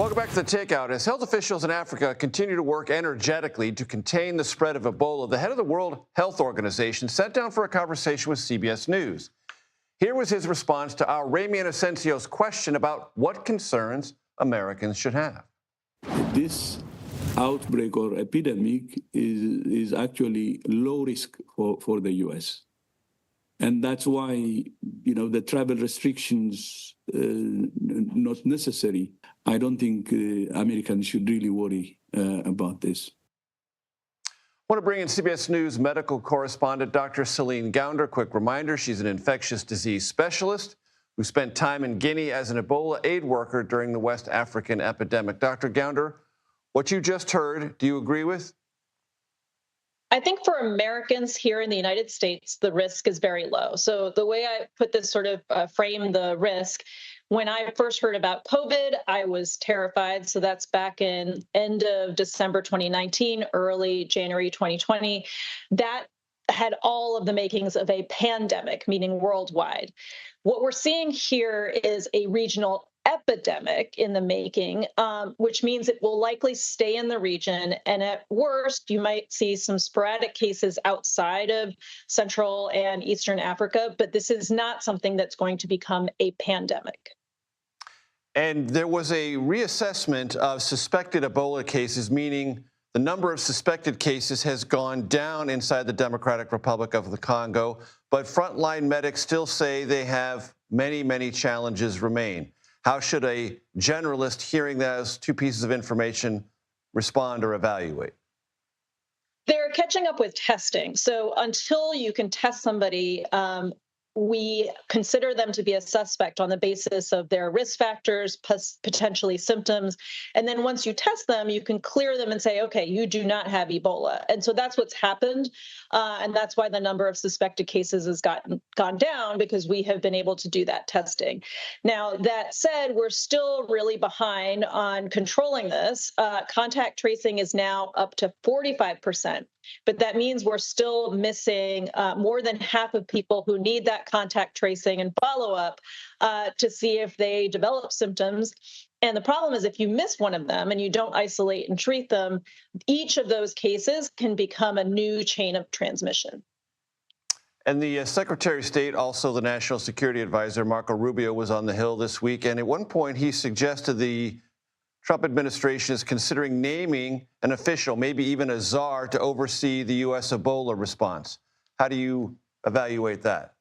Welcome back to The Takeout. As health officials in Africa continue to work energetically to contain the spread of Ebola, the head of the World Health Organization sat down for a conversation with CBS News. Here was his response to our Ramian Asencio's question about what concerns Americans should have. This outbreak or epidemic is actually low risk for the U.S. And that's why, the travel restrictions not necessary. I don't think Americans should really worry about this. I want to bring in CBS News medical correspondent Dr. Céline Gounder. Quick reminder, she's an infectious disease specialist who spent time in Guinea as an Ebola aid worker during the West African epidemic. Dr. Gounder, what you just heard, do you agree with? I think for Americans here in the United States, the risk is very low. So the way I put this sort of frame the risk, when I first heard about COVID, I was terrified. So that's back in end of December 2019, early January 2020. That had all of the makings of a pandemic, meaning worldwide. What we're seeing here is a regional epidemic in the making, which means it will likely stay in the region. And at worst, you might see some sporadic cases outside of Central and Eastern Africa, but this is not something that's going to become a pandemic. And there was a reassessment of suspected Ebola cases, meaning the number of suspected cases has gone down inside the Democratic Republic of the Congo, but frontline medics still say they have many, many challenges remain. How should a generalist hearing those two pieces of information respond or evaluate? They're catching up with testing. So until you can test somebody, we consider them to be a suspect on the basis of their risk factors, potentially symptoms. And then once you test them, you can clear them and say, okay, you do not have Ebola. And so that's what's happened. And that's why the number of suspected cases has gone down, because we have been able to do that testing. Now, that said, we're still really behind on controlling this. Contact tracing is now up to 45%. But that means we're still missing more than half of people who need that contact tracing and follow-up to see if they develop symptoms. And the problem is if you miss one of them and you don't isolate and treat them, each of those cases can become a new chain of transmission. And the Secretary of State, also the National Security Advisor, Marco Rubio, was on the Hill this week. And at one point, he suggested the Trump administration is considering naming an official, maybe even a czar, to oversee the U.S. Ebola response. How do you evaluate that?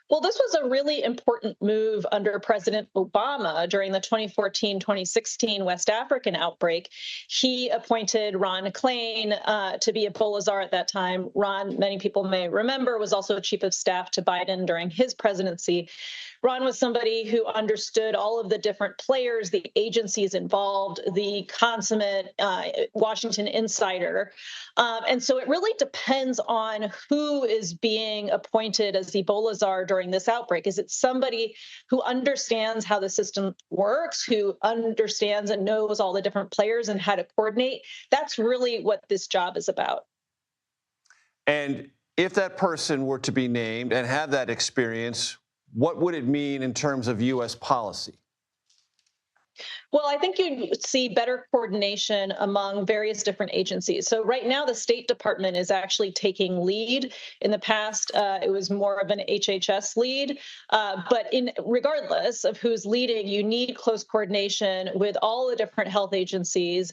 Well, this was a really important move under President Obama during the 2014-2016 West African outbreak. He appointed Ron Klain to be Ebola czar at that time. Ron, many people may remember, was also chief of staff to Biden during his presidency. Ron was somebody who understood all of the different players, the agencies involved, the consummate Washington insider. And so it really depends on who is being appointed as Ebola czar during this outbreak. Is it somebody who understands how the system works, who understands and knows all the different players and how to coordinate? That's really what this job is about. And if that person were to be named and have that experience, what would it mean in terms of U.S. policy? Well, I think you see better coordination among various different agencies. So right now, the State Department is actually taking lead. In the past, it was more of an HHS lead. But regardless of who's leading, you need close coordination with all the different health agencies,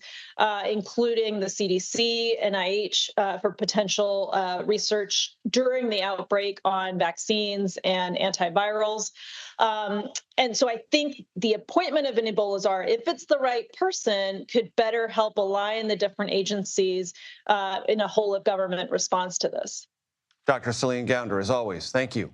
including the CDC, NIH, for potential research during the outbreak on vaccines and antivirals. And so I think the appointment of an Ebola czar, if it's the right person, could better help align the different agencies in a whole of government response to this. Dr. Céline Gounder, as always, thank you.